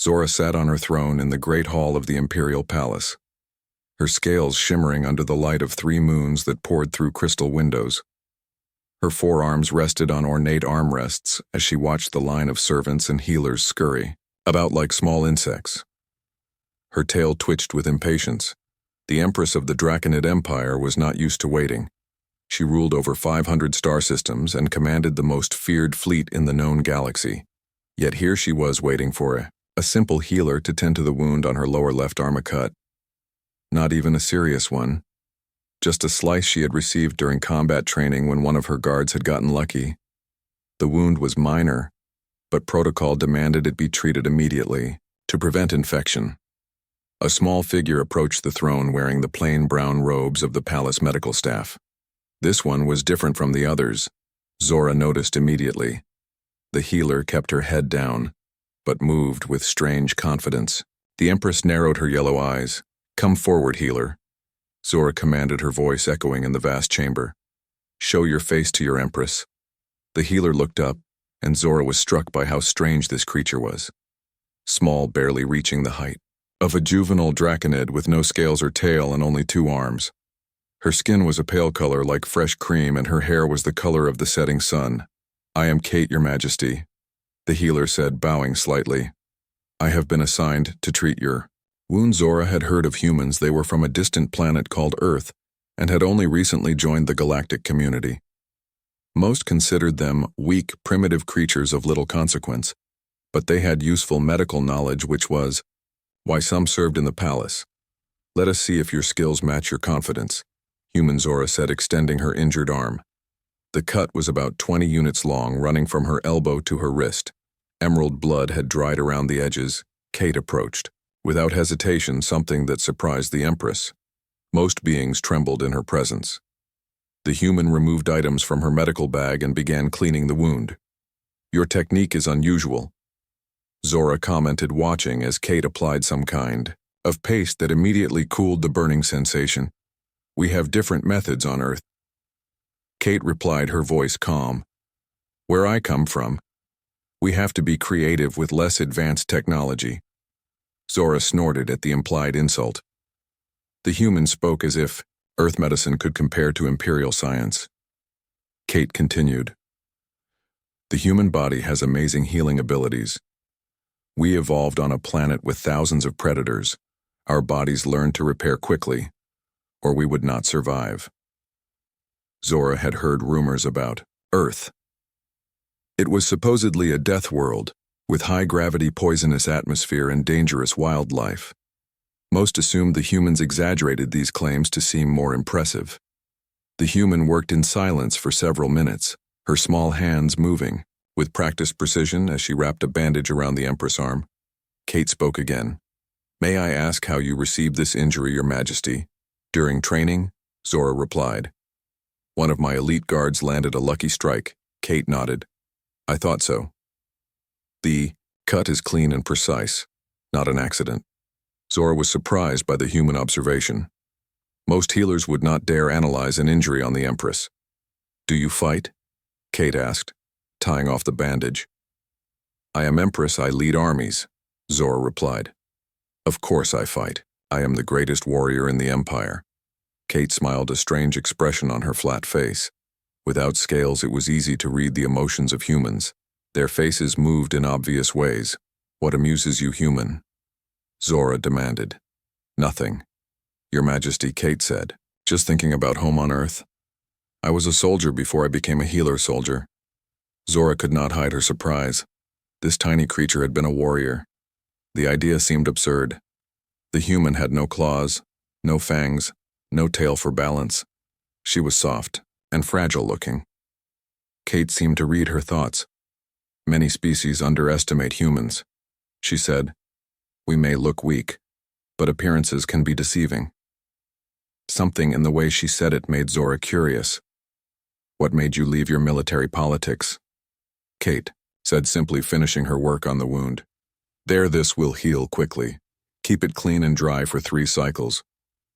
Zora sat on her throne in the great hall of the Imperial Palace, her scales shimmering under the light of 3 moons that poured through crystal windows. Her forearms rested on ornate armrests as she watched the line of servants and healers scurry about like small insects. Her tail twitched with impatience. The Empress of the Draconid Empire was not used to waiting. She ruled over 500 star systems and commanded the most feared fleet in the known galaxy. Yet here she was waiting for a simple healer to tend to the wound on her lower left arm, a cut. Not even a serious one. Just a slice she had received during combat training when one of her guards had gotten lucky. The wound was minor, but protocol demanded it be treated immediately to prevent infection. A small figure approached the throne wearing the plain brown robes of the palace medical staff. This one was different from the others, Zora noticed immediately. The healer kept her head down, but moved with strange confidence. The Empress narrowed her yellow eyes. "Come forward, healer," Zora commanded, her voice echoing in the vast chamber. "Show your face to your Empress." The healer looked up, and Zora was struck by how strange this creature was. Small, barely reaching the height of a juvenile draconid with no scales or tail and only 2 arms. Her skin was a pale color like fresh cream, and her hair was the color of the setting sun. "I am Kate, your majesty," the healer said, bowing slightly. "I have been assigned to treat your wound." Zora had heard of humans. They were from a distant planet called Earth and had only recently joined the galactic community. Most considered them weak, primitive creatures of little consequence, but they had useful medical knowledge, which was why some served in the palace. "Let us see if your skills match your confidence," human Zora said, extending her injured arm. The cut was about 20 units long, running from her elbow to her wrist. Emerald blood had dried around the edges. Kate approached, without hesitation, something that surprised the Empress. Most beings trembled in her presence. The human removed items from her medical bag and began cleaning the wound. "Your technique is unusual," Zora commented, watching as Kate applied some kind of paste that immediately cooled the burning sensation. "We have different methods on Earth," Kate replied, her voice calm. "Where I come from, we have to be creative with less advanced technology." Zora snorted at the implied insult. The human spoke as if Earth medicine could compare to imperial science. Kate continued, "The human body has amazing healing abilities. We evolved on a planet with thousands of predators. Our bodies learned to repair quickly, or we would not survive." Zora had heard rumors about Earth. It was supposedly a death world, with high-gravity, poisonous atmosphere and dangerous wildlife. Most assumed the humans exaggerated these claims to seem more impressive. The human worked in silence for several minutes, her small hands moving with practiced precision as she wrapped a bandage around the Empress' arm. Kate spoke again. "May I ask how you received this injury, your majesty?" "During training," Zora replied. "One of my elite guards landed a lucky strike." Kate nodded. "I thought so." "The cut is clean and precise, not an accident." Zora was surprised by the human observation. Most healers would not dare analyze an injury on the Empress. "Do you fight?" Kate asked, tying off the bandage. "I am Empress, I lead armies," Zora replied. "Of course I fight. I am the greatest warrior in the Empire." Kate smiled, a strange expression on her flat face. Without scales, it was easy to read the emotions of humans. Their faces moved in obvious ways. "What amuses you, human?" Zora demanded. "Nothing, your majesty," Kate said. "Just thinking about home on Earth. I was a soldier before I became a healer soldier." Zora could not hide her surprise. This tiny creature had been a warrior. The idea seemed absurd. The human had no claws, no fangs, no tail for balance. She was soft and fragile-looking. Kate seemed to read her thoughts. "Many species underestimate humans," she said. "We may look weak, but appearances can be deceiving." Something in the way she said it made Zora curious. "What made you leave your military politics?" Kate said, simply finishing her work on the wound. "There, this will heal quickly. Keep it clean and dry for 3 cycles.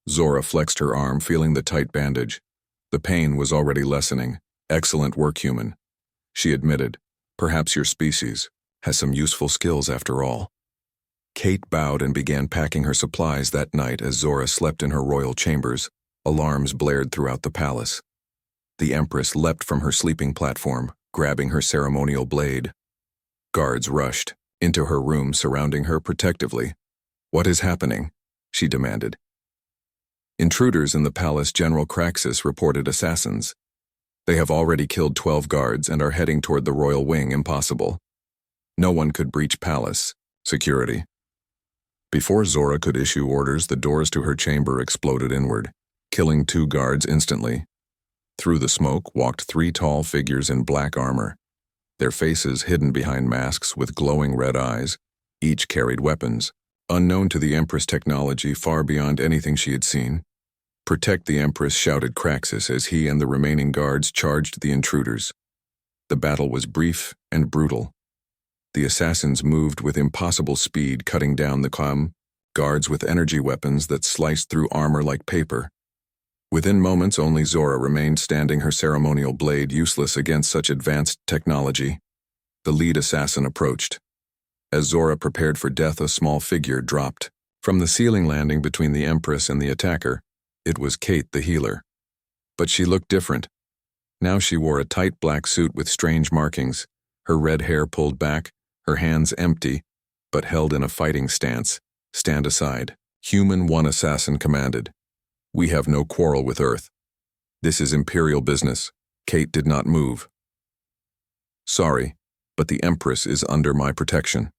Zora flexed her arm, feeling the tight bandage. The pain was already lessening. "Excellent work, human," she admitted. "Perhaps your species has some useful skills after all." Kate bowed and began packing her supplies that night as Zora slept in her royal chambers. Alarms blared throughout the palace. The Empress leapt from her sleeping platform, grabbing her ceremonial blade. Guards rushed into her room, surrounding her protectively. "What is happening?" she demanded. Intruders in the palace. General Craxus reported assassins. They have already killed 12 guards and are heading toward the royal wing. Impossible. No one could breach palace security. Before Zora could issue orders, the doors to her chamber exploded inward, killing 2 guards instantly. Through the smoke walked 3 tall figures in black armor, their faces hidden behind masks with glowing red eyes. Each carried weapons, unknown to the Empress technology far beyond anything she had seen. "Protect the Empress," shouted Craxus as he and the remaining guards charged the intruders. The battle was brief and brutal. The assassins moved with impossible speed, cutting down the guards with energy weapons that sliced through armor like paper. Within moments, only Zora remained standing, her ceremonial blade useless against such advanced technology. The lead assassin approached. As Zora prepared for death, a small figure dropped from the ceiling, landing between the Empress and the attacker. It was Kate, the healer. But she looked different. Now she wore a tight black suit with strange markings, her red hair pulled back, her hands empty, but held in a fighting stance. "Stand aside." Human 1 assassin commanded. "We have no quarrel with Earth. This is Imperial business." Kate did not move. "Sorry, but the Empress is under my protection."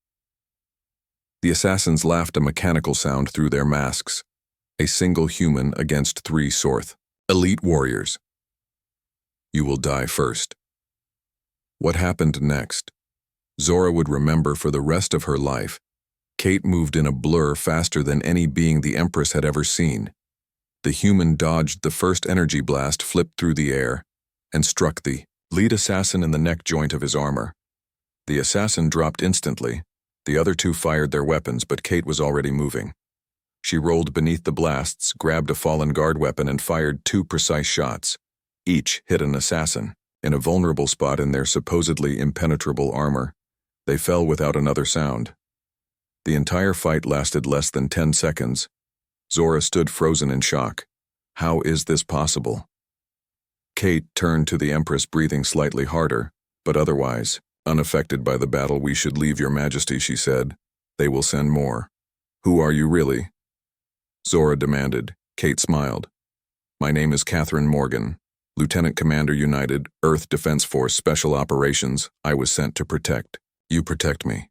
The assassins laughed, a mechanical sound through their masks. A single human against 3 Sorth elite warriors. "You will die first." What happened next? Zora would remember for the rest of her life. Kate moved in a blur, faster than any being the Empress had ever seen. The human dodged the first energy blast, flipped through the air, and struck the lead assassin in the neck joint of his armor. The assassin dropped instantly. The other 2 fired their weapons, but Kate was already moving. She rolled beneath the blasts, grabbed a fallen guard weapon, and fired 2 precise shots. Each hit an assassin in a vulnerable spot in their supposedly impenetrable armor. They fell without another sound. The entire fight lasted less than 10 seconds. Zora stood frozen in shock. How is this possible? Kate turned to the Empress, breathing slightly harder, but otherwise unaffected by the battle. "We should leave, Your Majesty," she said. "They will send more." "Who are you really?" Zora demanded. Kate smiled. "My name is Catherine Morgan, Lieutenant Commander, United Earth Defense Force Special Operations. I was sent to protect. You protect me."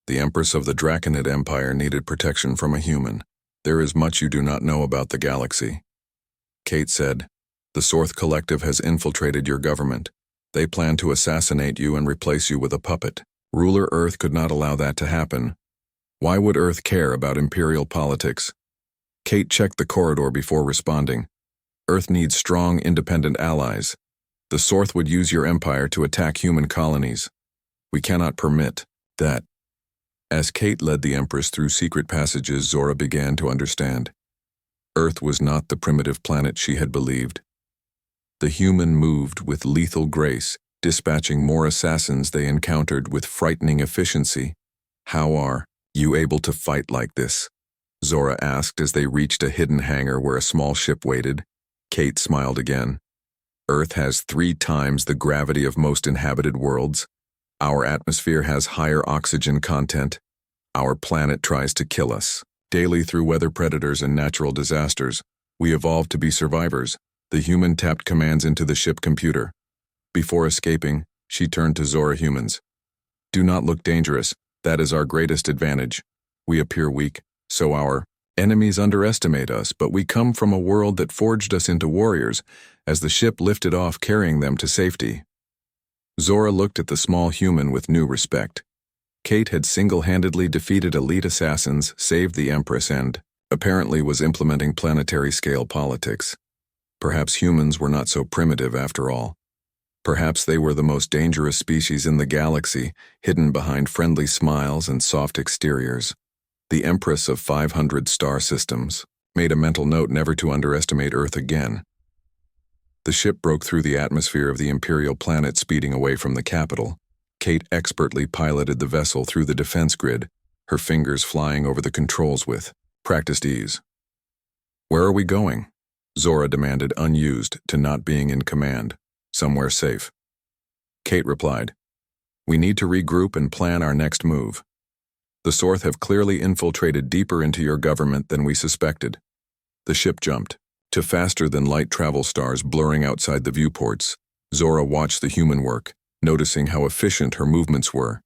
The Empress of the Draconid Empire needed protection from a human. "There is much you do not know about the galaxy," Kate said. "The Sorth Collective has infiltrated your government. They plan to assassinate you and replace you with a puppet. Ruler Earth could not allow that to happen. Why would Earth care about imperial politics?" Kate checked the corridor before responding. "Earth needs strong, independent allies. The Sorth would use your empire to attack human colonies. We cannot permit that." As Kate led the Empress through secret passages, Zora began to understand. Earth was not the primitive planet she had believed. The human moved with lethal grace, dispatching more assassins they encountered with frightening efficiency. "How are you able to fight like this?" Zora asked as they reached a hidden hangar where a small ship waited. Kate smiled again. "Earth has 3 times the gravity of most inhabited worlds. Our atmosphere has higher oxygen content. Our planet tries to kill us daily through weather predators and natural disasters. We evolved to be survivors." The human tapped commands into the ship computer. Before escaping, she turned to Zora. "Humans, do not look dangerous. That is our greatest advantage. We appear weak, so our enemies underestimate us, but we come from a world that forged us into warriors," as the ship lifted off, carrying them to safety. Zora looked at the small human with new respect. Kate had single-handedly defeated elite assassins, saved the Empress, and apparently was implementing planetary-scale politics. Perhaps humans were not so primitive after all. Perhaps they were the most dangerous species in the galaxy, hidden behind friendly smiles and soft exteriors. The Empress of 500 star systems made a mental note never to underestimate Earth again. The ship broke through the atmosphere of the Imperial planet, speeding away from the capital. Kate expertly piloted the vessel through the defense grid, her fingers flying over the controls with practiced ease. "Where are we going?" Zora demanded, unused to not being in command. "Somewhere safe." Kate replied, "We need to regroup and plan our next move. The Sorth have clearly infiltrated deeper into your government than we suspected." The ship jumped to faster-than-light travel stars blurring outside the viewports. Zora watched the human work, noticing how efficient her movements were.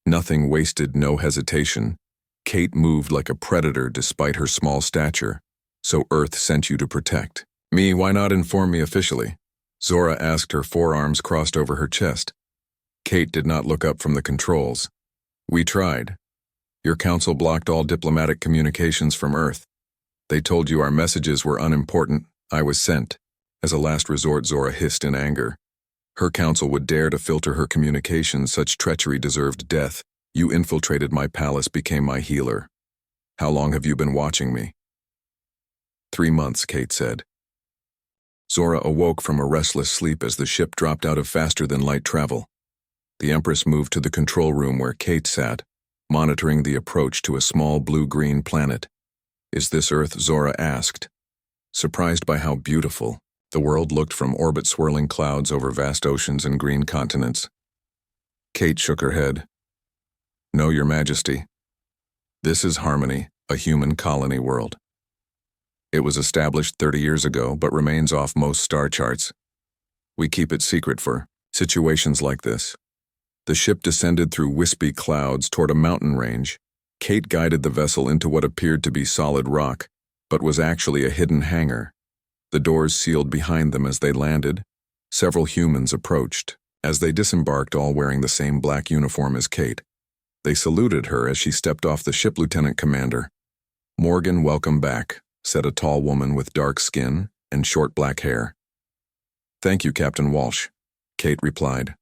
Nothing wasted, no hesitation. Kate moved like a predator despite her small stature. "So Earth sent you to protect me? Why not inform me officially?" Zora asked, her forearms crossed over her chest. Kate did not look up from the controls. "We tried. Your council blocked all diplomatic communications from Earth. They told you our messages were unimportant. I was sent." As a last resort, Zora hissed in anger. Her council would dare to filter her communications. Such treachery deserved death. "You infiltrated my palace, became my healer. How long have you been watching me?" 3 months, Kate said. Zora awoke from a restless sleep as the ship dropped out of faster-than-light travel. The Empress moved to the control room where Kate sat, monitoring the approach to a small blue-green planet. "Is this Earth?" Zora asked, surprised by how beautiful the world looked from orbit, swirling clouds over vast oceans and green continents. Kate shook her head. "No, Your Majesty. This is Harmony, a human colony world. It was established 30 years ago, but remains off most star charts. We keep it secret for situations like this." The ship descended through wispy clouds toward a mountain range. Kate guided the vessel into what appeared to be solid rock, but was actually a hidden hangar. The doors sealed behind them as they landed. Several humans approached. As they disembarked, all wearing the same black uniform as Kate. They saluted her as she stepped off the ship. "Lieutenant Commander." "Morgan, welcome back," said a tall woman with dark skin and short black hair. "Thank you, Captain Walsh," Kate replied.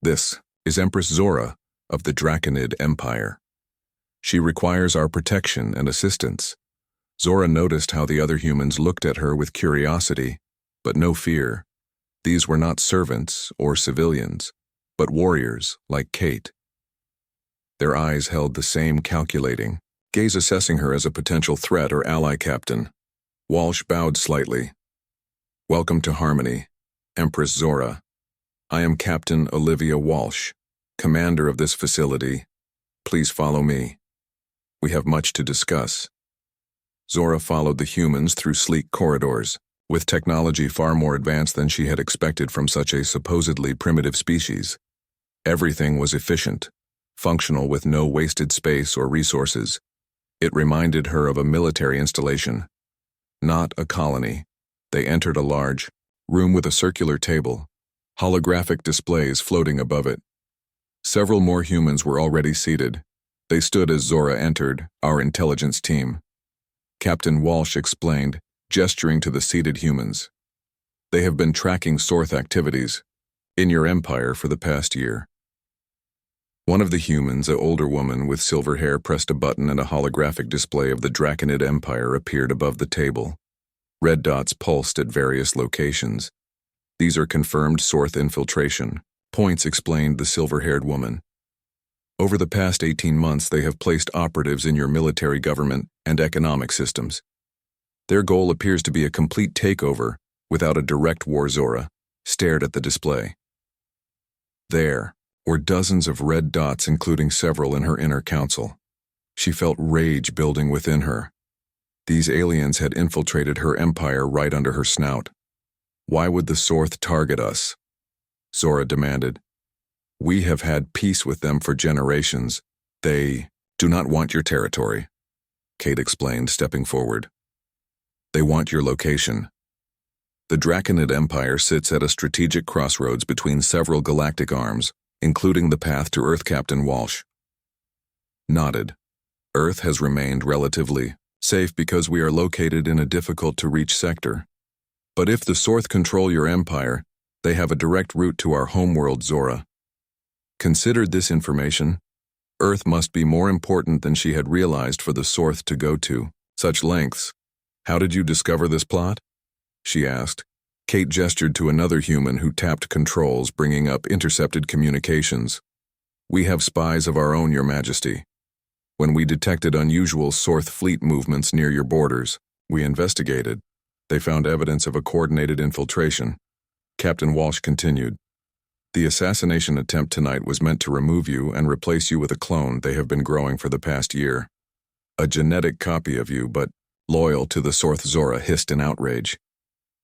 "This is Empress Zora of the Draconid Empire. She requires our protection and assistance." Zora noticed how the other humans looked at her with curiosity, but no fear. These were not servants or civilians, but warriors like Kate. Their eyes held the same calculating gaze, assessing her as a potential threat or ally. "Captain." Walsh bowed slightly. "Welcome to Harmony, Empress Zora. I am Captain Olivia Walsh, commander of this facility. Please follow me. We have much to discuss." Zora followed the humans through sleek corridors, with technology far more advanced than she had expected from such a supposedly primitive species. Everything was efficient, functional with no wasted space or resources. It reminded her of a military installation, not a colony. They entered a large room with a circular table, holographic displays floating above it. Several more humans were already seated. They stood as Zora entered. "Our intelligence team," Captain Walsh explained, gesturing to the seated humans. "They have been tracking Sorth activities in your empire for the past year." One of the humans, an older woman with silver hair, pressed a button and a holographic display of the Draconid Empire appeared above the table. Red dots pulsed at various locations. "These are confirmed Sorth infiltration points," explained the silver-haired woman. "Over the past 18 months, they have placed operatives in your military, government, and economic systems. Their goal appears to be a complete takeover without a direct war." Zora stared at the display. There were dozens of red dots, including several in her inner council. She felt rage building within her. These aliens had infiltrated her empire right under her snout. "Why would the Sorth target us?" Zora demanded. "We have had peace with them for generations. They do not want your territory," Kate explained, stepping forward. "They want your location. The Draconid Empire sits at a strategic crossroads between several galactic arms, including the path to Earth." Captain Walsh nodded. "Earth has remained relatively safe because we are located in a difficult-to-reach sector. But if the Sorth control your empire, they have a direct route to our homeworld." Zora considered this information. Earth must be more important than she had realized for the Sorth to go to such lengths. "How did you discover this plot?" she asked. Kate gestured to another human who tapped controls, bringing up intercepted communications. "We have spies of our own, Your Majesty. When we detected unusual Sorth fleet movements near your borders, we investigated. They found evidence of a coordinated infiltration. Captain Walsh continued. The assassination attempt tonight was meant to remove you and replace you with a clone they have been growing for the past year. A genetic copy of you, but loyal to the Sorth. Zora hissed in outrage.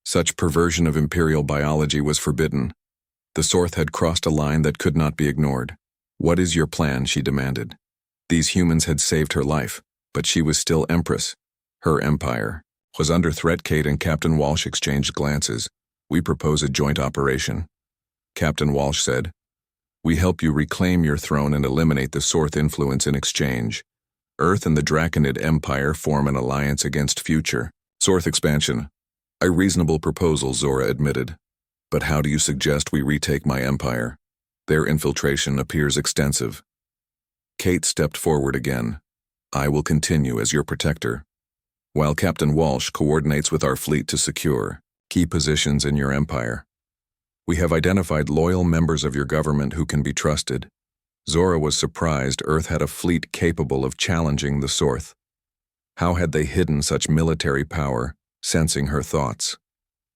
Such perversion of Imperial biology was forbidden. The Sorth had crossed a line that could not be ignored. What is your plan? She demanded. These humans had saved her life, but she was still Empress. Her empire was under threat. Kate and Captain Walsh exchanged glances. We propose a joint operation. Captain Walsh said, we help you reclaim your throne and eliminate the Sorth influence in exchange. Earth and the Draconid Empire form an alliance against future Sorth expansion. A reasonable proposal, Zora admitted. But how do you suggest we retake my empire? Their infiltration appears extensive. Kate stepped forward again. I will continue as your protector, while Captain Walsh coordinates with our fleet to secure key positions in your empire. We have identified loyal members of your government who can be trusted. Zora was surprised Earth had a fleet capable of challenging the Sorth. How had they hidden such military power, sensing her thoughts?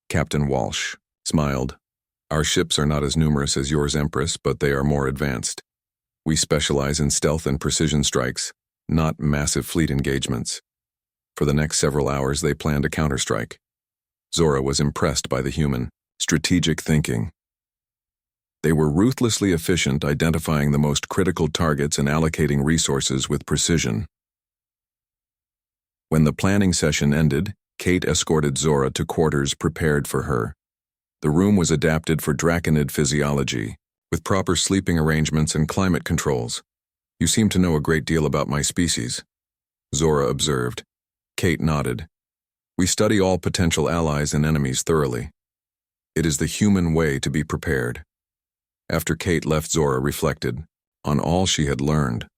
Captain Walsh smiled. Our ships are not as numerous as yours, Empress, but they are more advanced. We specialize in stealth and precision strikes, not massive fleet engagements. For the next several hours, they planned a counterstrike. Zora was impressed by the human strategic thinking. They were ruthlessly efficient, identifying the most critical targets and allocating resources with precision. When the planning session ended, Kate escorted Zora to quarters prepared for her. The room was adapted for Draconid physiology, with proper sleeping arrangements and climate controls. You seem to know a great deal about my species, Zora observed. Kate nodded. We study all potential allies and enemies thoroughly. It is the human way to be prepared. After Kate left, Zora reflected on all she had learned.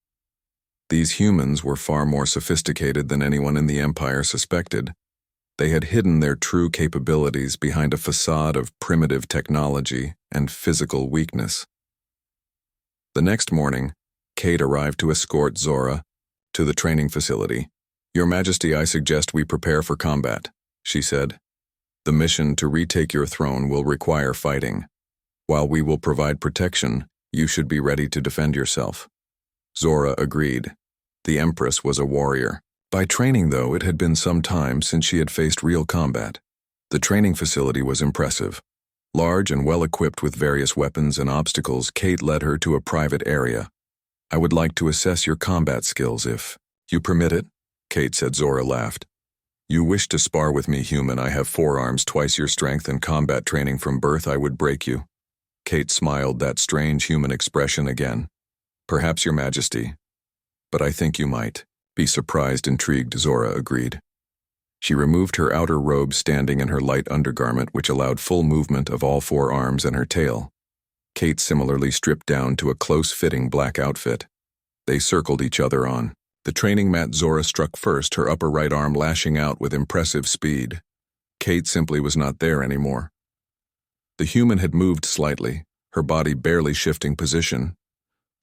These humans were far more sophisticated than anyone in the Empire suspected. They had hidden their true capabilities behind a facade of primitive technology and physical weakness. The next morning, Kate arrived to escort Zora to the training facility. Your Majesty, I suggest we prepare for combat, she said. The mission to retake your throne will require fighting. While we will provide protection, you should be ready to defend yourself. Zora agreed. The Empress was a warrior. By training, though, it had been some time since she had faced real combat. The training facility was impressive. Large and well-equipped with various weapons and obstacles, Kate led her to a private area. I would like to assess your combat skills if you permit it, Kate said. Zora laughed. You wish to spar with me, human? I have 4 arms, twice your strength, and combat training from birth. I would break you. Kate smiled, that strange human expression again. Perhaps, Your Majesty. But I think you might be surprised. Intrigued, Zora agreed. She removed her outer robe, standing in her light undergarment, which allowed full movement of all 4 arms and her tail. Kate similarly stripped down to a close-fitting black outfit. They circled each other on the training mat. Zora struck first, her upper right arm lashing out with impressive speed. Kate simply was not there anymore. The human had moved slightly, her body barely shifting position.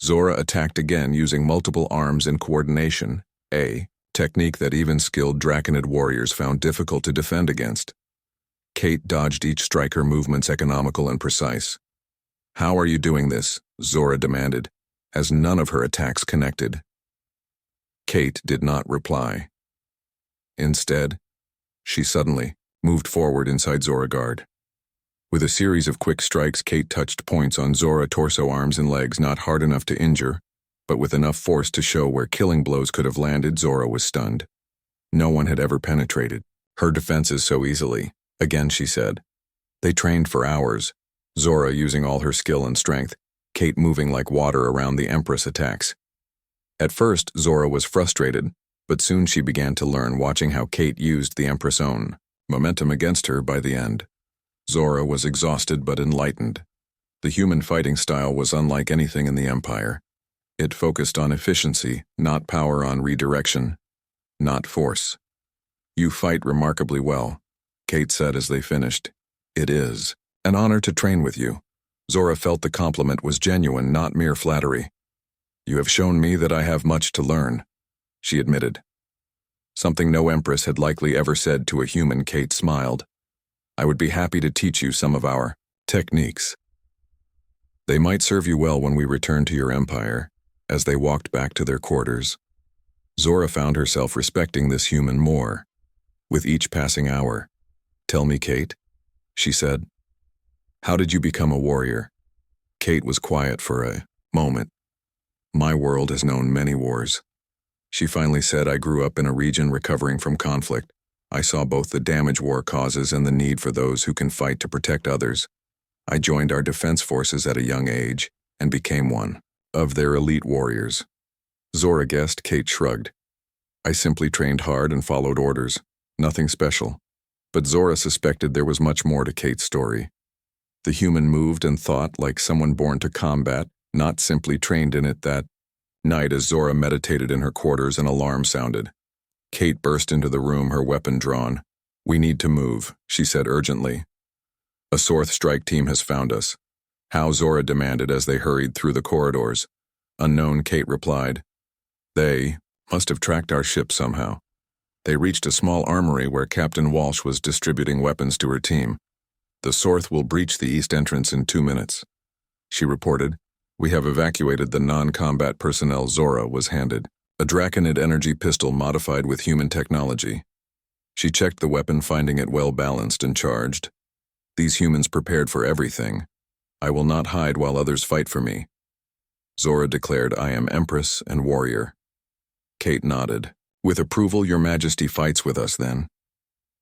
Zora attacked again, using multiple arms in coordination, a technique that even skilled Draconid warriors found difficult to defend against. Kate dodged each strike, her movements economical and precise. How are you doing this? Zora demanded, as none of her attacks connected. Kate did not reply. Instead, she suddenly moved forward inside Zora guard. With a series of quick strikes, Kate touched points on Zora, torso, arms, and legs, not hard enough to injure, but with enough force to show where killing blows could have landed. Zora was stunned. No one had ever penetrated her defenses so easily. Again, she said. They trained for hours, Zora using all her skill and strength, Kate moving like water around the Empress attacks. At first, Zora was frustrated, but soon she began to learn, watching how Kate used the Empress' own momentum against her. By the end, Zora was exhausted but enlightened. The human fighting style was unlike anything in the Empire. It focused on efficiency, not power, on redirection, not force. You fight remarkably well, Kate said as they finished. It is an honor to train with you. Zora felt the compliment was genuine, not mere flattery. You have shown me that I have much to learn. she admitted. Something no Empress had likely ever said to a human. Kate smiled. I would be happy to teach you some of our techniques. They might serve you well when we return to your empire. As they walked back to their quarters, Zora found herself respecting this human more with each passing hour. Tell me, Kate, she said. How did you become a warrior? Kate was quiet for a moment. My world has known many wars. She finally said, I grew up in a region recovering from conflict. I saw both the damage war causes and the need for those who can fight to protect others. I joined our defense forces at a young age and became one of their elite warriors. Zora guessed. Kate shrugged. I simply trained hard and followed orders. Nothing special. But Zora suspected there was much more to Kate's story. The human moved and thought like someone born to combat, not simply trained in it. That night, as Zora meditated in her quarters, an alarm sounded. Kate burst into the room, her weapon drawn. We need to move, she said urgently. A Sorth strike team has found us. How? Zora demanded as they hurried through the corridors. Unknown, Kate replied. They must have tracked our ship somehow. They reached a small armory where Captain Walsh was distributing weapons to her team. The Sorth will breach the east entrance in 2 minutes, she reported. We have evacuated the non-combat personnel. Zora was handed a Draconid energy pistol modified with human technology. She checked the weapon, finding it well balanced and charged. These humans prepared for everything. I will not hide while others fight for me. Zora declared, I am Empress and warrior. Kate nodded. With approval, Your Majesty fights with us then.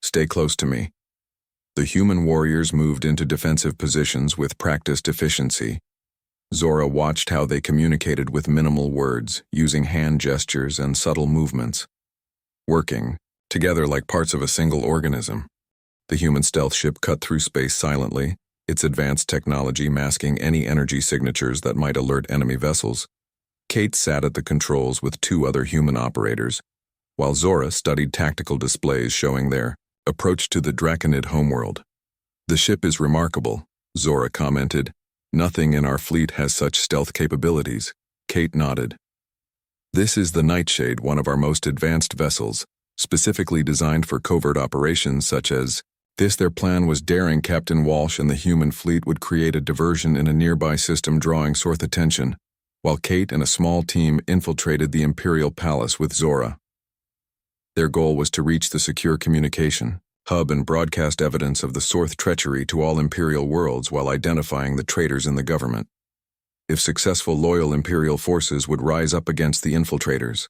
Stay close to me. The human warriors moved into defensive positions with practiced efficiency. Zora watched how they communicated with minimal words, using hand gestures and subtle movements, working together like parts of a single organism. The human stealth ship cut through space silently, its advanced technology masking any energy signatures that might alert enemy vessels. Kate sat at the controls with 2 other human operators, while Zora studied tactical displays showing their approach to the Draconid homeworld. The ship is remarkable, Zora commented. Nothing in our fleet has such stealth capabilities. Kate nodded. This is the Nightshade, one of our most advanced vessels, specifically designed for covert operations such as this. Their plan was daring. Captain Walsh and the human fleet would create a diversion in a nearby system, drawing Sorth attention, while Kate and a small team infiltrated the Imperial Palace with Zora. Their goal was to reach the secure communication hub and broadcast evidence of the Sorth treachery to all Imperial worlds while identifying the traitors in the government. If successful, loyal Imperial forces would rise up against the infiltrators.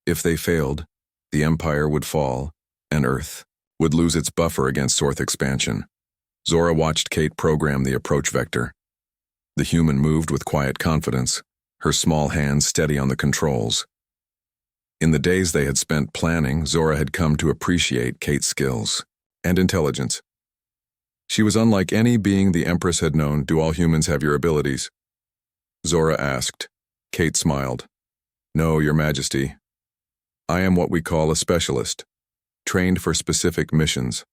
If they failed, the Empire would fall, and Earth would lose its buffer against Sorth expansion. Zora watched Kate program the approach vector. The human moved with quiet confidence, her small hands steady on the controls. In the days they had spent planning, Zora had come to appreciate Kate's skills and intelligence. She was unlike any being the Empress had known. Do all humans have your abilities? Zora asked. Kate smiled. No, Your Majesty. I am what we call a specialist, trained for specific missions.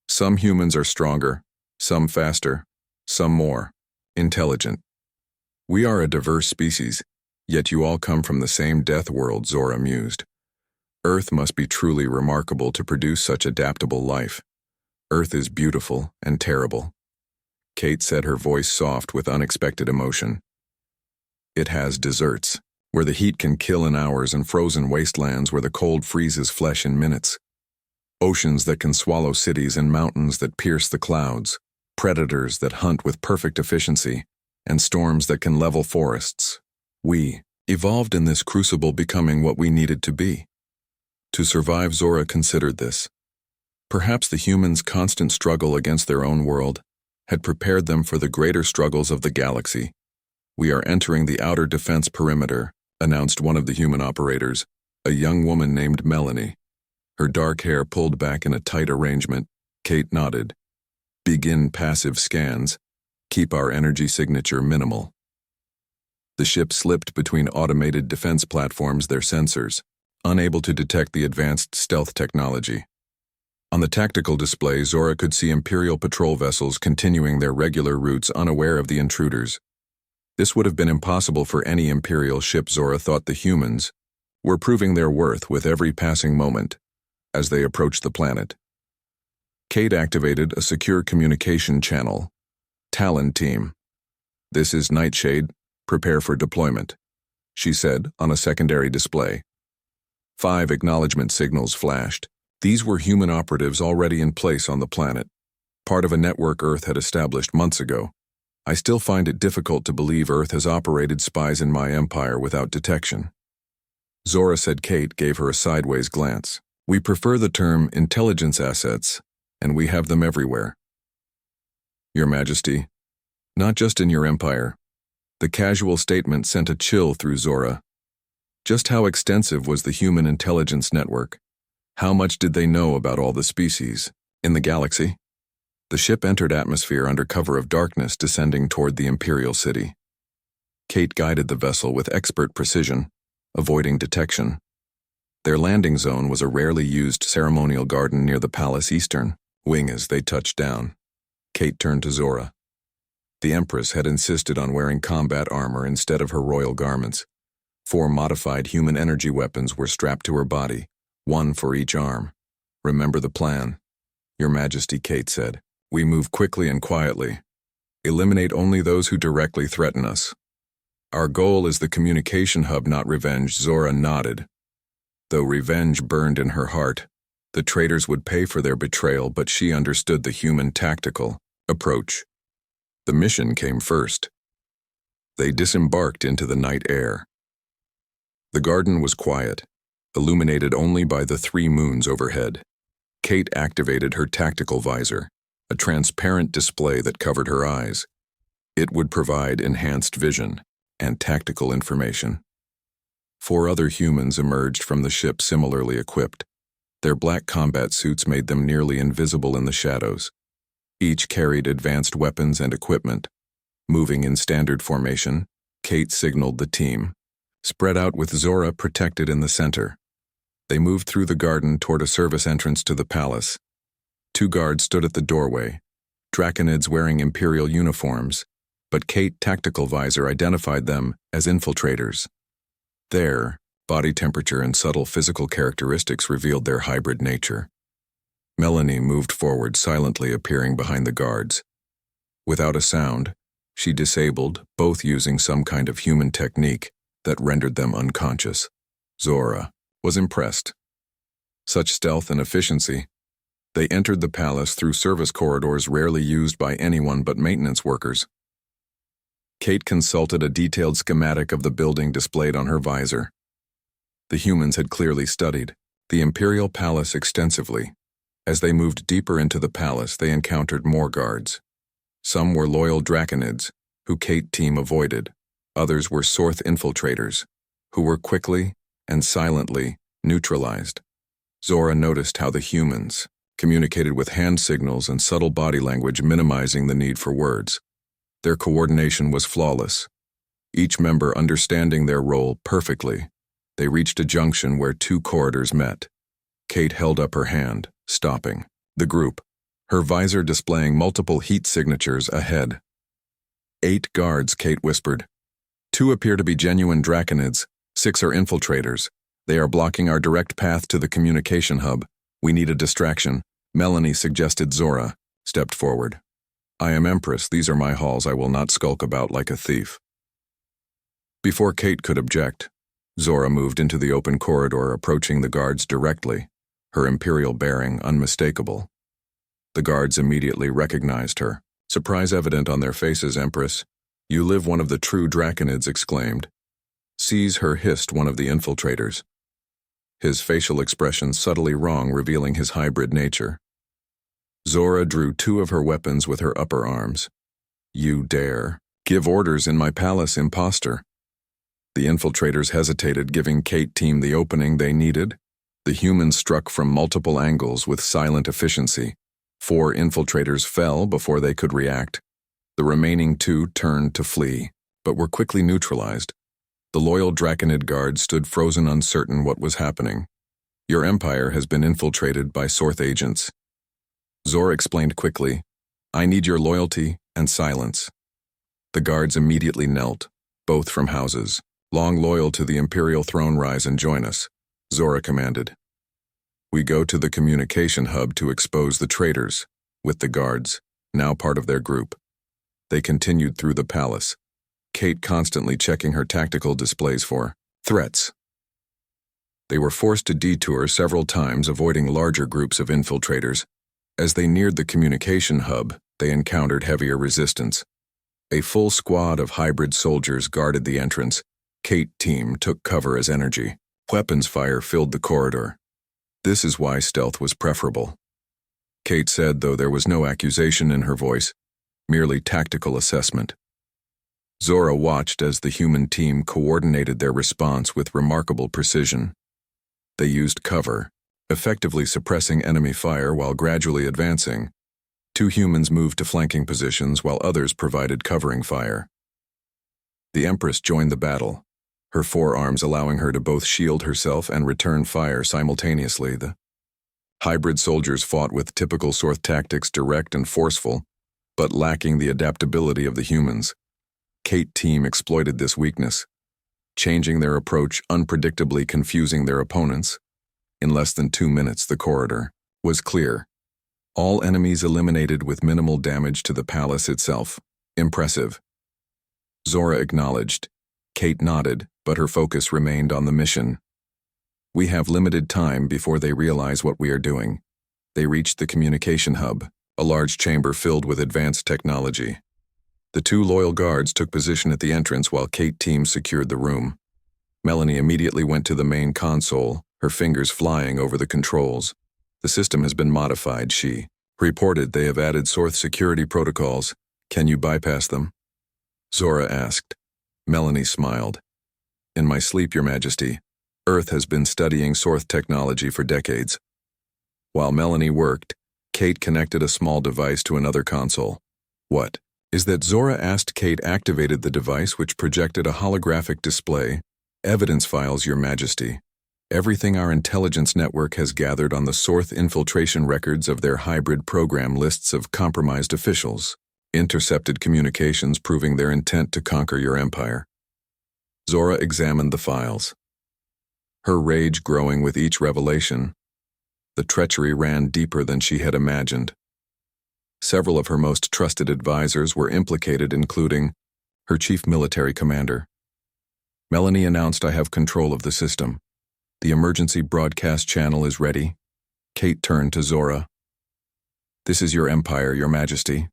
Some humans are stronger, some faster, some more intelligent. We are a diverse species, yet you all come from the same death world, Zora mused. Earth must be truly remarkable to produce such adaptable life. Earth is beautiful and terrible. Kate said, her voice soft with unexpected emotion. It has deserts, where the heat can kill in hours, and frozen wastelands where the cold freezes flesh in minutes. Oceans that can swallow cities and mountains that pierce the clouds, predators that hunt with perfect efficiency, and storms that can level forests. We evolved in this crucible, becoming what we needed to be. To survive, Zora considered this. Perhaps the humans' constant struggle against their own world had prepared them for the greater struggles of the galaxy. We are entering the outer defense perimeter, announced one of the human operators, a young woman named Melanie. Her dark hair pulled back in a tight arrangement. Kate nodded. Begin passive scans. Keep our energy signature minimal. The ship slipped between automated defense platforms, their sensors, unable to detect the advanced stealth technology. On the tactical display, Zora could see Imperial patrol vessels continuing their regular routes, unaware of the intruders. This would have been impossible for any Imperial ship. Zora thought the humans were proving their worth with every passing moment as they approached the planet. Kate activated a secure communication channel. Talon team. This is Nightshade. Prepare for deployment, she said on a secondary display. 5 acknowledgement signals flashed. These were human operatives already in place on the planet, part of a network Earth had established months ago. I still find it difficult to believe Earth has operated spies in my empire without detection. Zora said. Kate gave her a sideways glance. We prefer the term intelligence assets, and we have them everywhere. Your Majesty, not just in your empire. The casual statement sent a chill through Zora. Just how extensive was the human intelligence network? How much did they know about all the species in the galaxy? The ship entered atmosphere under cover of darkness, descending toward the Imperial City. Kate guided the vessel with expert precision, avoiding detection. Their landing zone was a rarely used ceremonial garden near the palace eastern wing. As they touched down, Kate turned to Zora. The Empress had insisted on wearing combat armor instead of her royal garments. 4 modified human energy weapons were strapped to her body, 1 for each arm. Remember the plan, Your Majesty, Kate said. We move quickly and quietly. Eliminate only those who directly threaten us. Our goal is the communication hub, not revenge. Zora nodded. Though revenge burned in her heart, the traitors would pay for their betrayal, but she understood the human tactical approach. The mission came first. They disembarked into the night air. The garden was quiet, illuminated only by the 3 moons overhead. Kate activated her tactical visor, a transparent display that covered her eyes. It would provide enhanced vision and tactical information. 4 other humans emerged from the ship similarly equipped. Their black combat suits made them nearly invisible in the shadows. Each carried advanced weapons and equipment. Moving in standard formation, Kate signaled the team, spread out with Zora protected in the center. They moved through the garden toward a service entrance to the palace. 2 guards stood at the doorway, draconids wearing Imperial uniforms, but Kate's tactical visor identified them as infiltrators. Their body temperature and subtle physical characteristics revealed their hybrid nature. Melanie moved forward silently, appearing behind the guards. Without a sound, she disabled, both using some kind of human technique that rendered them unconscious. Zora was impressed. Such stealth and efficiency. They entered the palace through service corridors rarely used by anyone but maintenance workers. Kate consulted a detailed schematic of the building displayed on her visor. The humans had clearly studied the Imperial Palace extensively. As they moved deeper into the palace, they encountered more guards. Some were loyal draconids, who Kate's team avoided. Others were Sorth infiltrators, who were quickly and silently neutralized. Zora noticed how the humans communicated with hand signals and subtle body language, minimizing the need for words. Their coordination was flawless, each member understanding their role perfectly. They reached a junction where 2 corridors met. Kate held up her hand, stopping the group, her visor displaying multiple heat signatures ahead. 8 guards, Kate whispered. 2 appear to be genuine draconids, 6 are infiltrators. They are blocking our direct path to the communication hub. We need a distraction, Melanie suggested. Zora stepped forward. I am Empress. These are my halls. I will not skulk about like a thief. Before Kate could object, Zora moved into the open corridor, approaching the guards directly, her imperial bearing unmistakable. The guards immediately recognized her, surprise evident on their faces. Empress, you live, one of the true draconids exclaimed. Seize her, hissed one of the infiltrators. His facial expression subtly wrong, revealing his hybrid nature. Zora drew 2 of her weapons with her upper arms. You dare give orders in my palace, imposter. The infiltrators hesitated, giving Kate's team the opening they needed. The humans struck from multiple angles with silent efficiency. 4 infiltrators fell before they could react. The remaining 2 turned to flee, but were quickly neutralized. The loyal Draconid guard stood frozen, uncertain what was happening. Your empire has been infiltrated by Sorth agents. Zora explained quickly, I need your loyalty and silence. The guards immediately knelt, both from houses, Long loyal to the Imperial throne, rise and join us, Zora commanded. We go to the communication hub to expose the traitors, with the guards, now part of their group. They continued through the palace, Kate constantly checking her tactical displays for threats. They were forced to detour several times, avoiding larger groups of infiltrators. As they neared the communication hub, they encountered heavier resistance. A full squad of hybrid soldiers guarded the entrance. Kate's team took cover as energy. Weapons fire filled the corridor. This is why stealth was preferable, Kate said, though there was no accusation in her voice, merely tactical assessment. Zora watched as the human team coordinated their response with remarkable precision. They used cover, effectively suppressing enemy fire while gradually advancing. 2 humans moved to flanking positions while others provided covering fire. The Empress joined the battle, her forearms allowing her to both shield herself and return fire simultaneously. The hybrid soldiers fought with typical Sorth tactics, direct and forceful, but lacking the adaptability of the humans. Kate's team exploited this weakness, changing their approach, unpredictably confusing their opponents. In less than 2 minutes, the corridor was clear. All enemies eliminated with minimal damage to the palace itself. Impressive, Zora acknowledged. Kate nodded, but her focus remained on the mission. We have limited time before they realize what we are doing. They reached the communication hub, a large chamber filled with advanced technology. The 2 loyal guards took position at the entrance while Kate's team secured the room. Melanie immediately went to the main console, her fingers flying over the controls. The system has been modified, she reported. They have added Sorth security protocols. Can you bypass them? Zora asked. Melanie smiled. In my sleep, Your Majesty. Earth has been studying Sorth technology for decades. While Melanie worked, Kate connected a small device to another console. What is that? Zora asked. Kate activated the device, which projected a holographic display. Evidence files, Your Majesty. Everything our intelligence network has gathered on the Sorth infiltration records of their hybrid program, lists of compromised officials, intercepted communications proving their intent to conquer your empire. Zora examined the files, her rage growing with each revelation. The treachery ran deeper than she had imagined. Several of her most trusted advisors were implicated, including her chief military commander. Melanie announced, I have control of the system. The emergency broadcast channel is ready. Kate turned to Zora. This is your empire, Your Majesty.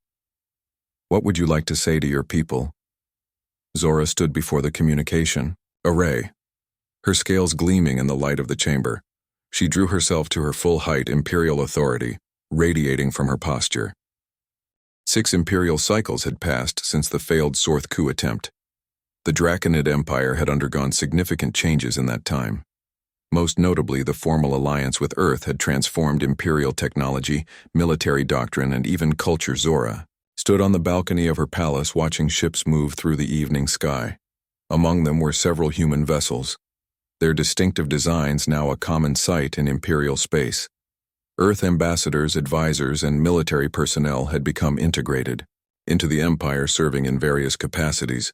What would you like to say to your people? Zora stood before the communication array, her scales gleaming in the light of the chamber. She drew herself to her full height, imperial authority radiating from her posture. 6 imperial cycles had passed since the failed Sorth coup attempt. The Draconid Empire had undergone significant changes in that time. Most notably, the formal alliance with Earth had transformed imperial technology, military doctrine, and even culture. Zora stood on the balcony of her palace watching ships move through the evening sky. Among them were several human vessels, their distinctive designs now a common sight in imperial space. Earth ambassadors, advisors, and military personnel had become integrated into the empire, serving in various capacities.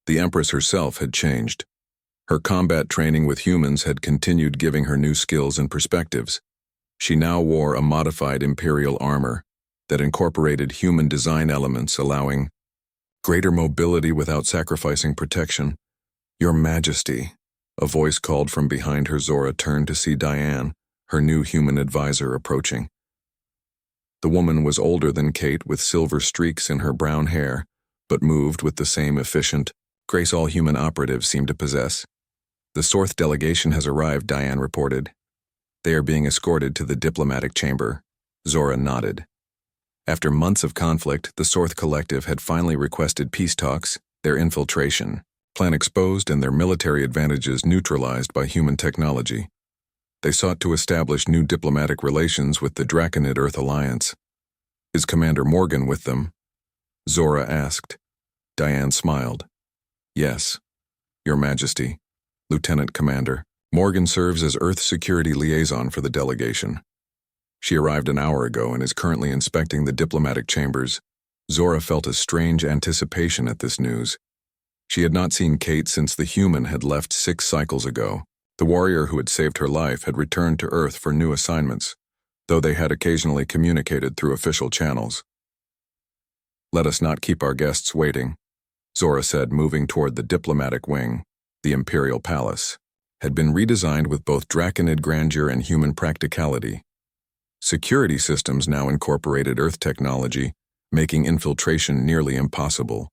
The Empress herself had changed. Her combat training with humans had continued, giving her new skills and perspectives. She now wore a modified imperial armor that incorporated human design elements, allowing greater mobility without sacrificing protection. Your Majesty, a voice called from behind her. Zora turned to see Diane, her new human advisor, approaching. The woman was older than Kate, with silver streaks in her brown hair, but moved with the same efficient grace all human operatives seemed to possess. The Sorth delegation has arrived, Diane reported. They are being escorted to the diplomatic chamber. Zora nodded. After months of conflict, the Sorth collective had finally requested peace talks, their infiltration plan exposed and their military advantages neutralized by human technology. They sought to establish new diplomatic relations with the Draconid Earth Alliance. Is Commander Morgan with them? Zora asked. Diane smiled. Yes, Your Majesty. Lieutenant Commander Morgan serves as Earth Security Liaison for the delegation. She arrived an hour ago and is currently inspecting the diplomatic chambers. Zora felt a strange anticipation at this news. She had not seen Kate since the human had left 6 cycles ago. The warrior who had saved her life had returned to Earth for new assignments, though they had occasionally communicated through official channels. "Let us not keep our guests waiting," Zora said, moving toward the diplomatic wing. The Imperial Palace had been redesigned with both draconid grandeur and human practicality. Security systems now incorporated Earth technology, making infiltration nearly impossible.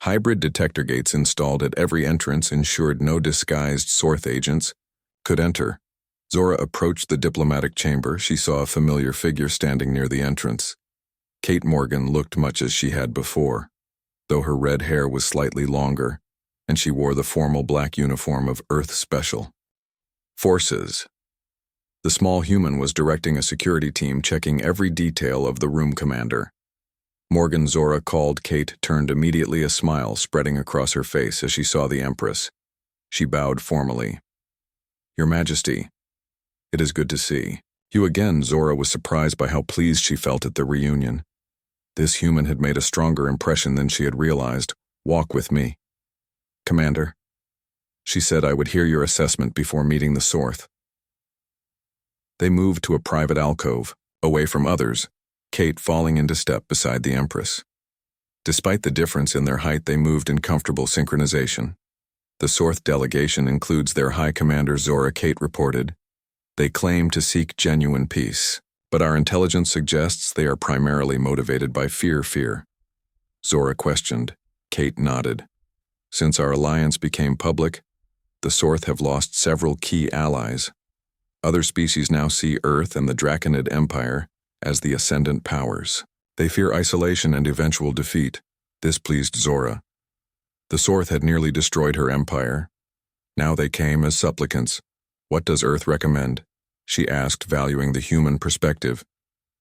Hybrid detector gates installed at every entrance ensured no disguised Sorth agents could enter. Zora approached the diplomatic chamber. She saw a familiar figure standing near the entrance. Kate Morgan looked much as she had before, though her red hair was slightly longer, and she wore the formal black uniform of Earth Special Forces. The small human was directing a security team, checking every detail of the room commander. Morgan, Zora called. Kate turned immediately, a smile spreading across her face as she saw the Empress. She bowed formally. "Your Majesty, it is good to see you again." Zora was surprised by how pleased she felt at the reunion. This human had made a stronger impression than she had realized. "Walk with me, Commander." She said, "I would hear your assessment before meeting the Sorth." They moved to a private alcove, away from others, Kate falling into step beside the Empress. Despite the difference in their height, they moved in comfortable synchronization. "The Sorth delegation includes their High Commander Zora," Kate reported. "They claim to seek genuine peace, but our intelligence suggests they are primarily motivated by fear. Zora questioned. Kate nodded. "Since our alliance became public, the Sorth have lost several key allies. Other species now see Earth and the Draconid Empire as the ascendant powers. They fear isolation and eventual defeat." This pleased Zora. The Sorth had nearly destroyed her empire. Now they came as supplicants. "What does Earth recommend?" she asked, valuing the human perspective.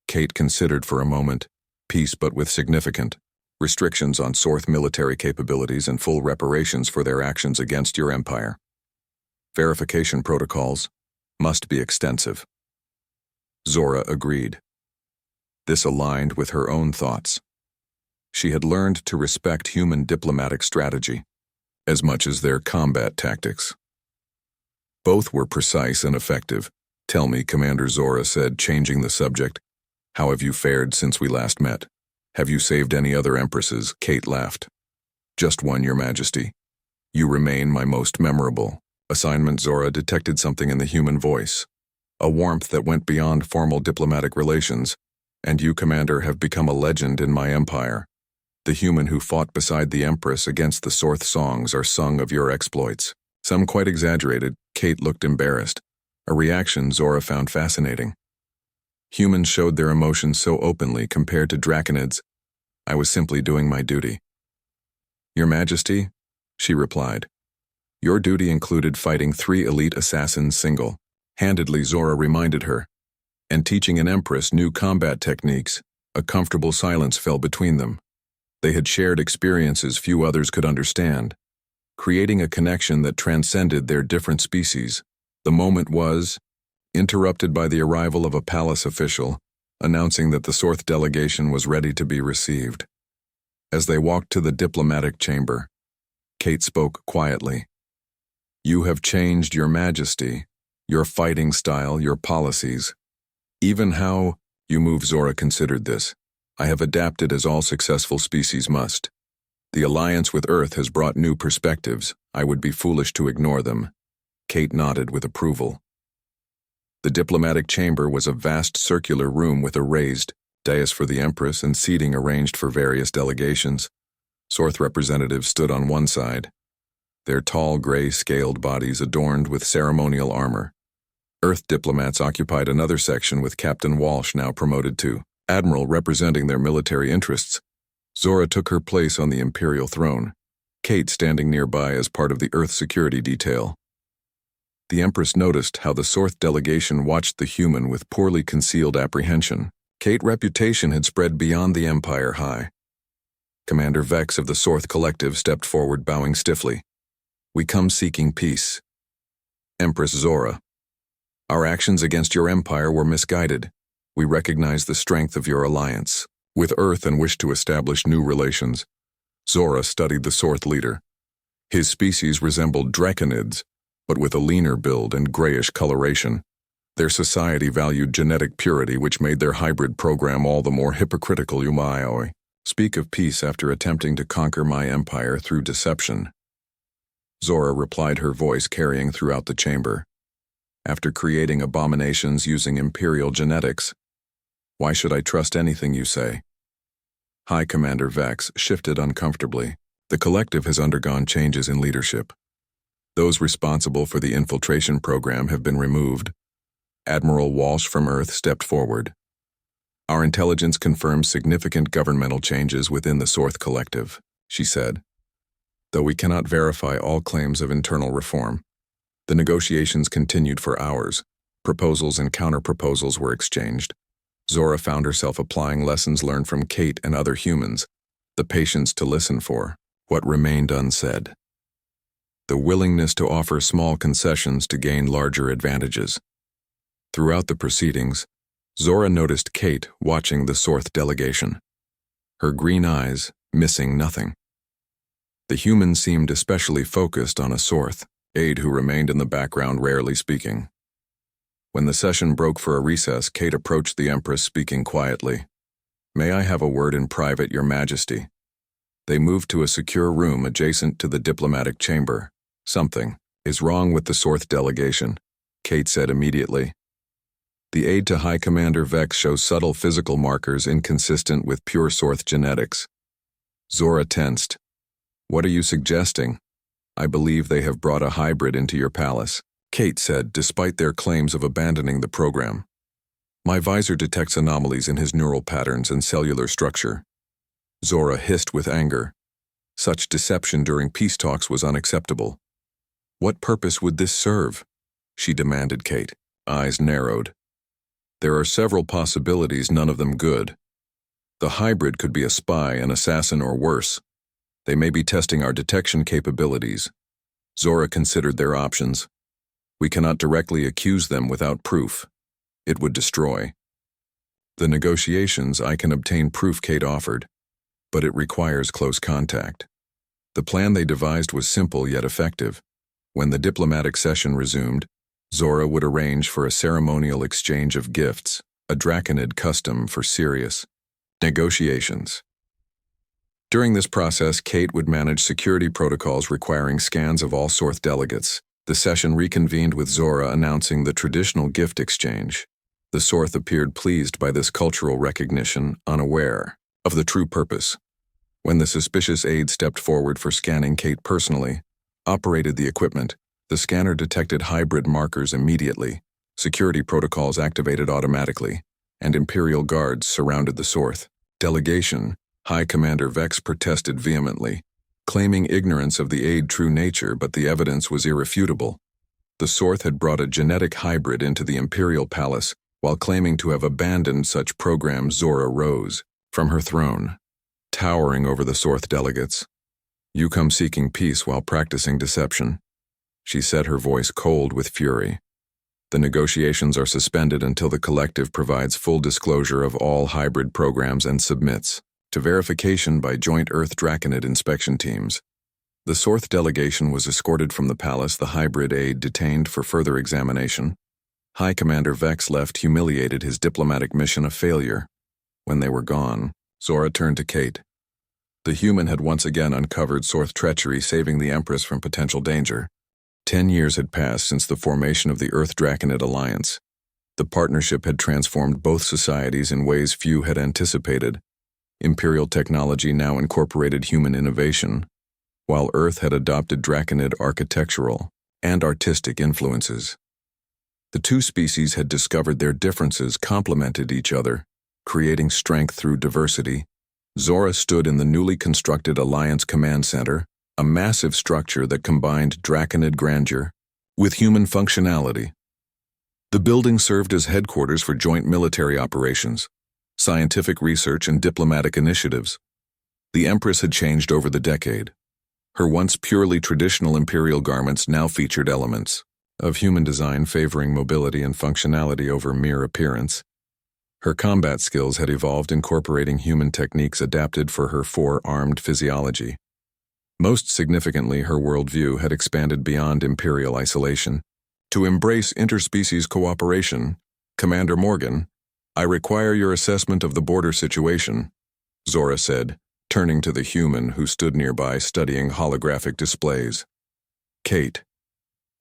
Kate considered for a moment. "Peace, but with significant restrictions on Sorth military capabilities and full reparations for their actions against your empire. Verification protocols must be extensive." Zora agreed. This aligned with her own thoughts. She had learned to respect human diplomatic strategy as much as their combat tactics. Both were precise and effective. "Tell me," Commander Zora said, changing the subject. "How have you fared since we last met? Have you saved any other empresses?" Kate laughed. "Just one, Your Majesty. You remain my most memorable assignment." Zora detected something in the human voice, a warmth that went beyond formal diplomatic relations. "And you, Commander, have become a legend in my empire. The human who fought beside the Empress against the Sorth songs are sung of your exploits, some quite exaggerated." Kate looked embarrassed, a reaction Zora found fascinating. Humans showed their emotions so openly compared to Draconids. "I was simply doing my duty." "Your Majesty," she replied. "Your duty included fighting 3 elite assassins single-handedly," Zora reminded her, "and teaching an Empress new combat techniques." A comfortable silence fell between them. They had shared experiences few others could understand, creating a connection that transcended their different species. The moment was interrupted by the arrival of a palace official, announcing that the Sorth delegation was ready to be received. As they walked to the diplomatic chamber, Kate spoke quietly. "You have changed, Your Majesty, your fighting style, your policies. Even how you move." Zora considered this. "I have adapted as all successful species must. The alliance with Earth has brought new perspectives. I would be foolish to ignore them." Kate nodded with approval. The diplomatic chamber was a vast circular room with a raised dais for the Empress and seating arranged for various delegations. Sorth representatives stood on one side, their tall gray scaled bodies adorned with ceremonial armor. Earth diplomats occupied another section, with Captain Walsh now promoted to Admiral, representing their military interests. Zora took her place on the Imperial throne, Kate standing nearby as part of the Earth security detail. The Empress noticed how the Sorth delegation watched the human with poorly concealed apprehension. Kate's reputation had spread beyond the Empire High. Commander Vex of the Sorth Collective stepped forward, bowing stiffly. "We come seeking peace." Empress Zora, "Our actions against your empire were misguided. We recognize the strength of your alliance with Earth and wish to establish new relations." Zora studied the Sorth leader. His species resembled draconids, but with a leaner build and grayish coloration. Their society valued genetic purity, which made their hybrid program all the more hypocritical. Yumayoi. Speak of peace after attempting to conquer my empire through deception. Zora replied, her voice carrying throughout the chamber. After creating abominations using imperial genetics. Why should I trust anything you say? High Commander Vex shifted uncomfortably. The collective has undergone changes in leadership. Those responsible for the infiltration program have been removed. Admiral Walsh from Earth stepped forward. Our intelligence confirms significant governmental changes within the Sorth collective, she said. Though we cannot verify all claims of internal reform, the negotiations continued for hours. Proposals and counter-proposals were exchanged. Zora found herself applying lessons learned from Kate and other humans, the patience to listen for what remained unsaid, the willingness to offer small concessions to gain larger advantages. Throughout the proceedings, Zora noticed Kate watching the Sorth delegation, her green eyes missing nothing. The human seemed especially focused on a Sorth aide who remained in the background, rarely speaking. When the session broke for a recess, Kate approached the Empress, speaking quietly. May I have a word in private, Your Majesty? They moved to a secure room adjacent to the diplomatic chamber. Something is wrong with the Sorth delegation, Kate said immediately. The aide to High Commander Vex shows subtle physical markers inconsistent with pure Sorth genetics. Zora tensed. What are you suggesting? I believe they have brought a hybrid into your palace, Kate said, despite their claims of abandoning the program. My visor detects anomalies in his neural patterns and cellular structure. Zora hissed with anger. Such deception during peace talks was unacceptable. What purpose would this serve? She demanded. Kate, eyes narrowed. There are several possibilities, none of them good. The hybrid could be a spy, an assassin, or worse. They may be testing our detection capabilities. Zora considered their options. We cannot directly accuse them without proof. It would destroy. The negotiations, I can obtain proof, Kate offered, but it requires close contact. The plan they devised was simple yet effective. When the diplomatic session resumed, Zora would arrange for a ceremonial exchange of gifts, a draconid custom for serious negotiations. During this process, Kate would manage security protocols requiring scans of all Sorth delegates. The session reconvened with Zora announcing the traditional gift exchange. The Sorth appeared pleased by this cultural recognition, unaware of the true purpose. When the suspicious aide stepped forward for scanning, Kate personally operated the equipment. The scanner detected hybrid markers immediately, security protocols activated automatically, and Imperial guards surrounded the Sorth delegation. High Commander Vex protested vehemently, claiming ignorance of the aide's true nature, but the evidence was irrefutable. The Sorth had brought a genetic hybrid into the Imperial Palace while claiming to have abandoned such programs. Zora rose from her throne, towering over the Sorth delegates. You come seeking peace while practicing deception, she said, her voice cold with fury. The negotiations are suspended until the collective provides full disclosure of all hybrid programs and submits to verification by joint Earth Draconid inspection teams. The Sorth delegation was escorted from the palace, the hybrid aide detained for further examination. High Commander Vex left, humiliated, his diplomatic mission a failure. When they were gone, Zora turned to Kate. The human had once again uncovered Sorth treachery, saving the Empress from potential danger. 10 years had passed since the formation of the Earth Draconid Alliance. The partnership had transformed both societies in ways few had anticipated. Imperial technology now incorporated human innovation, while Earth had adopted Draconid architectural and artistic influences. The two species had discovered their differences complemented each other, creating strength through diversity. Zora stood in the newly constructed Alliance Command Center, a massive structure that combined Draconid grandeur with human functionality. The building served as headquarters for joint military operations, scientific research, and diplomatic initiatives. The Empress had changed over the decade. Her once purely traditional imperial garments now featured elements of human design, favoring mobility and functionality over mere appearance. Her combat skills had evolved, incorporating human techniques adapted for her four-armed physiology. Most significantly, her worldview had expanded beyond Imperial isolation. To embrace interspecies cooperation, Commander Morgan, I require your assessment of the border situation, Zora said, turning to the human who stood nearby studying holographic displays. Kate.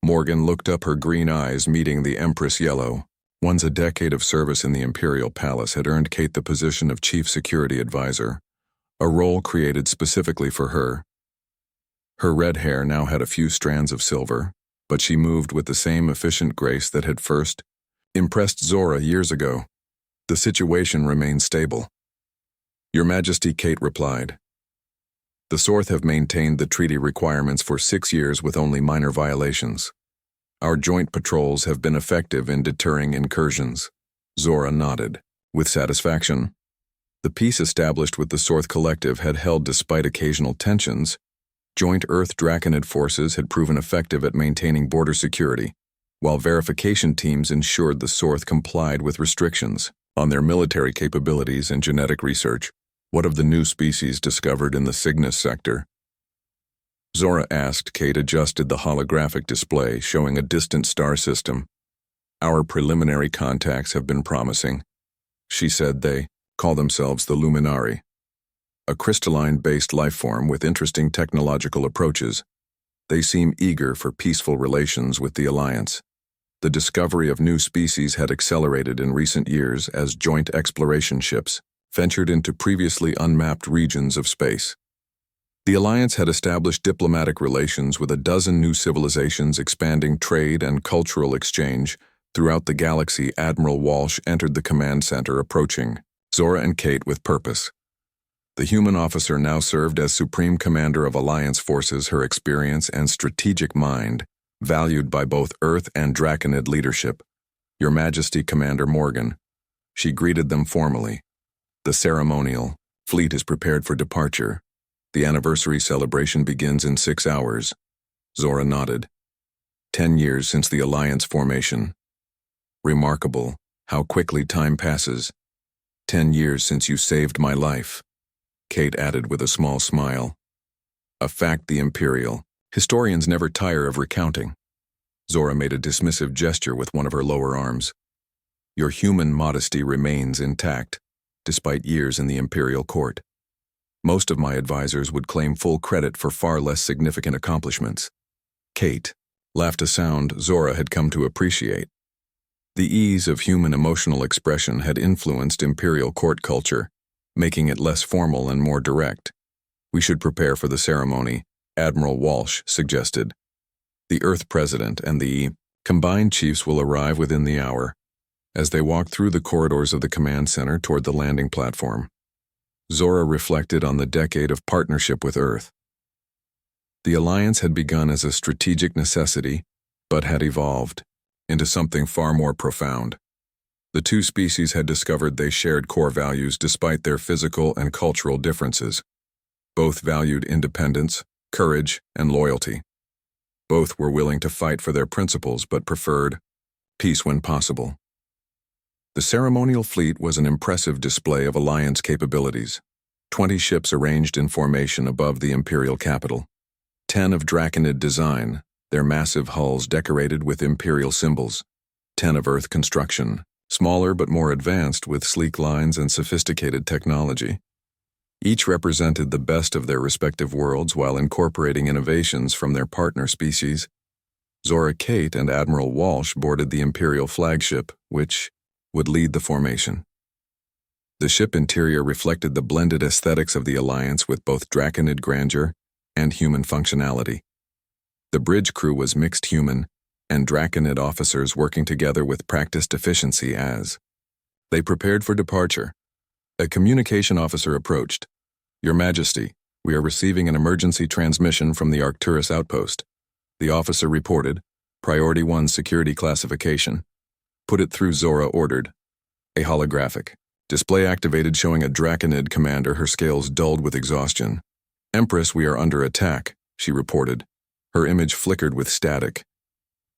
Morgan looked up, her green eyes meeting the Empress yellow. Once a decade of service in the Imperial Palace had earned Kate the position of Chief Security Advisor, a role created specifically for her. Her red hair now had a few strands of silver, but she moved with the same efficient grace that had first impressed Zora years ago. The situation remains stable. Your Majesty, Kate replied. The Sorth have maintained the treaty requirements for 6 years with only minor violations. Our joint patrols have been effective in deterring incursions. Zora nodded, with satisfaction. The peace established with the Sorth Collective had held despite occasional tensions. Joint Earth-Draconid forces had proven effective at maintaining border security, while verification teams ensured the Sorth complied with restrictions on their military capabilities and genetic research. What of the new species discovered in the Cygnus sector? Zora asked. Kate adjusted the holographic display, showing a distant star system. Our preliminary contacts have been promising. She said they call themselves the Luminari, a crystalline-based lifeform with interesting technological approaches. They seem eager for peaceful relations with the Alliance. The discovery of new species had accelerated in recent years as joint exploration ships ventured into previously unmapped regions of space. The Alliance had established diplomatic relations with a dozen new civilizations, expanding trade and cultural exchange throughout the galaxy. Admiral Walsh entered the command center, approaching Zora and Kate with purpose. The human officer now served as Supreme Commander of Alliance forces, her experience and strategic mind valued by both Earth and Draconid leadership. Your Majesty, Commander Morgan. She greeted them formally. The ceremonial fleet is prepared for departure. The anniversary celebration begins in 6 hours. Zora nodded. 10 years since the Alliance formation. Remarkable how quickly time passes. 10 years since you saved my life, Kate added with a small smile. A fact the Imperial historians never tire of recounting. Zora made a dismissive gesture with one of her lower arms. Your human modesty remains intact, despite years in the Imperial court. Most of my advisors would claim full credit for far less significant accomplishments. Kate laughed, a sound Zora had come to appreciate. The ease of human emotional expression had influenced Imperial court culture, making it less formal and more direct. We should prepare for the ceremony, Admiral Walsh suggested. The Earth President and the combined chiefs will arrive within the hour. As they walked through the corridors of the command center toward the landing platform, Zora reflected on the decade of partnership with Earth. The Alliance had begun as a strategic necessity, but had evolved into something far more profound. The two species had discovered they shared core values despite their physical and cultural differences. Both valued independence, courage, and loyalty. Both were willing to fight for their principles but preferred peace when possible. The ceremonial fleet was an impressive display of Alliance capabilities. 20 ships arranged in formation above the Imperial capital. 10 of Draconid design, their massive hulls decorated with Imperial symbols. 10 of Earth construction, smaller but more advanced with sleek lines and sophisticated technology. Each represented the best of their respective worlds while incorporating innovations from their partner species. Zora, Kate, and Admiral Walsh boarded the Imperial flagship, which would lead the formation. The ship interior reflected the blended aesthetics of the Alliance with both Draconid grandeur and human functionality. The bridge crew was mixed human and Draconid officers working together with practiced efficiency as they prepared for departure. A communication officer approached. Your Majesty, we are receiving an emergency transmission from the Arcturus outpost. The officer reported, Priority 1 security classification. Put it through, Zora ordered. A holographic display activated, showing a Draconid commander, her scales dulled with exhaustion. Empress, we are under attack, she reported. Her image flickered with static.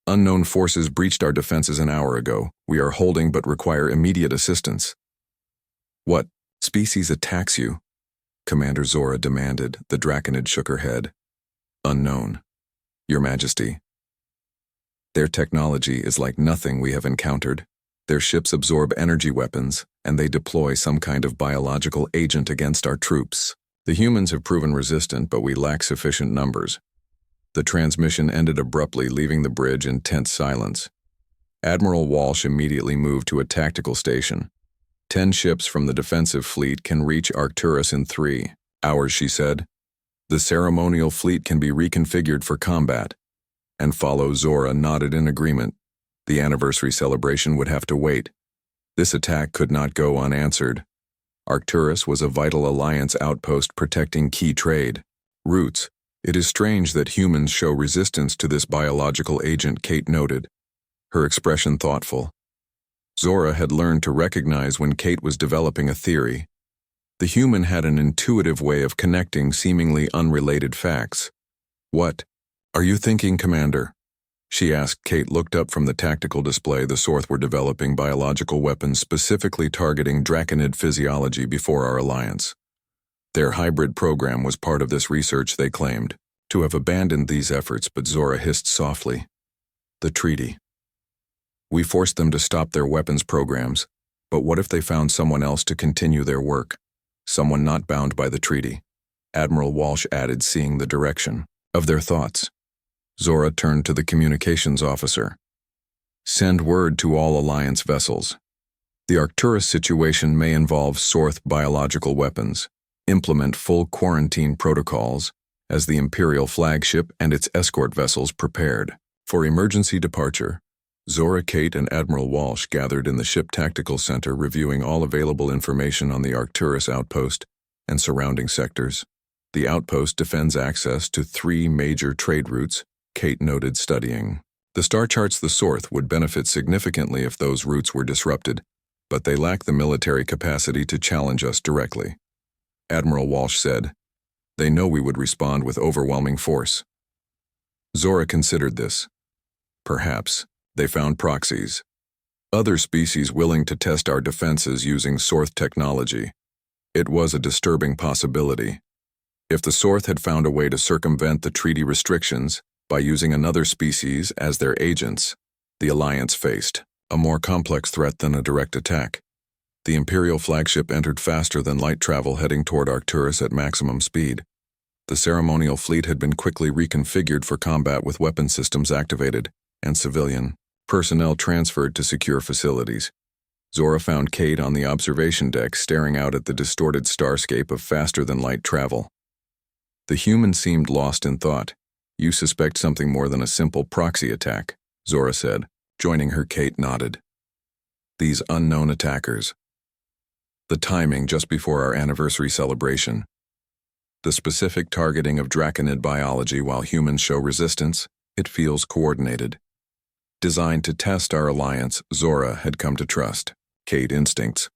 Unknown forces breached our defenses an hour ago. We are holding but require immediate assistance. What species attacks you? Commander Zora demanded. The Draconid shook her head. Unknown. Your Majesty. Their technology is like nothing we have encountered. Their ships absorb energy weapons, and they deploy some kind of biological agent against our troops. The humans have proven resistant, but we lack sufficient numbers. The transmission ended abruptly, leaving the bridge in tense silence. Admiral Walsh immediately moved to a tactical station. 10 ships from the defensive fleet can reach Arcturus in 3 hours, she said. The ceremonial fleet can be reconfigured for combat. And Zora nodded in agreement. The anniversary celebration would have to wait. This attack could not go unanswered. Arcturus was a vital Alliance outpost protecting key trade routes. It is strange that humans show resistance to this biological agent, Kate noted, her expression thoughtful. Zora had learned to recognize when Kate was developing a theory. The human had an intuitive way of connecting seemingly unrelated facts. What are you thinking, Commander? She asked. Kate looked up from the tactical display. The Sorth were developing biological weapons specifically targeting draconid physiology before our alliance. Their hybrid program was part of this research, they claimed, to have abandoned these efforts, but Zora hissed softly. The treaty. We forced them to stop their weapons programs, but what if they found someone else to continue their work? Someone not bound by the treaty. Admiral Walsh added, seeing the direction of their thoughts. Zora turned to the communications officer. Send word to all Alliance vessels. The Arcturus situation may involve Sorth biological weapons. Implement full quarantine protocols as the Imperial flagship and its escort vessels prepared for emergency departure. Zora, Kate, and Admiral Walsh gathered in the ship tactical center, reviewing all available information on the Arcturus outpost and surrounding sectors. The outpost defends access to 3 major trade routes, Kate noted, studying the star charts. The Sorth would benefit significantly if those routes were disrupted, but they lack the military capacity to challenge us directly. Admiral Walsh said, They know we would respond with overwhelming force. Zora considered this. Perhaps they found proxies. Other species willing to test our defenses using Sorth technology. It was a disturbing possibility. If the Sorth had found a way to circumvent the treaty restrictions by using another species as their agents, the Alliance faced a more complex threat than a direct attack. The Imperial flagship entered faster than light travel, heading toward Arcturus at maximum speed. The ceremonial fleet had been quickly reconfigured for combat with weapon systems activated and civilian personnel transferred to secure facilities. Zora found Kate on the observation deck, staring out at the distorted starscape of faster-than-light travel. The human seemed lost in thought. You suspect something more than a simple proxy attack, Zora said. Joining her, Kate nodded. These unknown attackers. The timing just before our anniversary celebration. The specific targeting of draconid biology while humans show resistance, it feels coordinated. Designed to test our alliance, Zora had come to trust Kate instincts.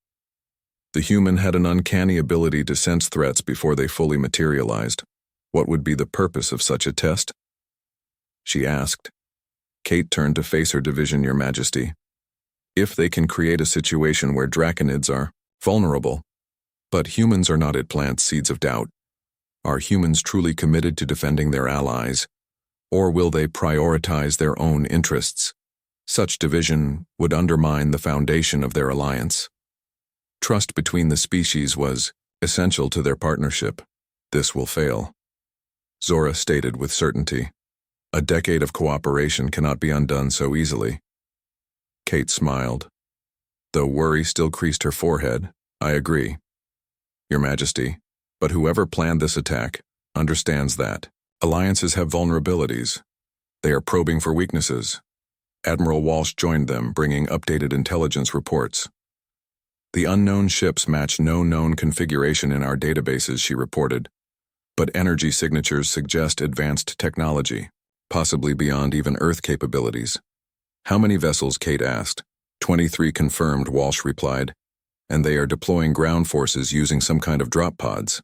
The human had an uncanny ability to sense threats before they fully materialized. What would be the purpose of such a test? She asked. Kate turned to face her division. Your Majesty. If they can create a situation where draconids are vulnerable, but humans are not, it plants seeds of doubt. Are humans truly committed to defending their allies? Or will they prioritize their own interests? Such division would undermine the foundation of their alliance. Trust between the species was essential to their partnership. This will fail, Zora stated with certainty. A decade of cooperation cannot be undone so easily. Kate smiled. Though worry still creased her forehead, I agree, Your Majesty, but whoever planned this attack understands that alliances have vulnerabilities. They are probing for weaknesses. Admiral Walsh joined them, bringing updated intelligence reports. The unknown ships match no known configuration in our databases, she reported, but energy signatures suggest advanced technology, possibly beyond even Earth capabilities. How many vessels? Kate asked. 23 confirmed, Walsh replied, and they are deploying ground forces using some kind of drop pods.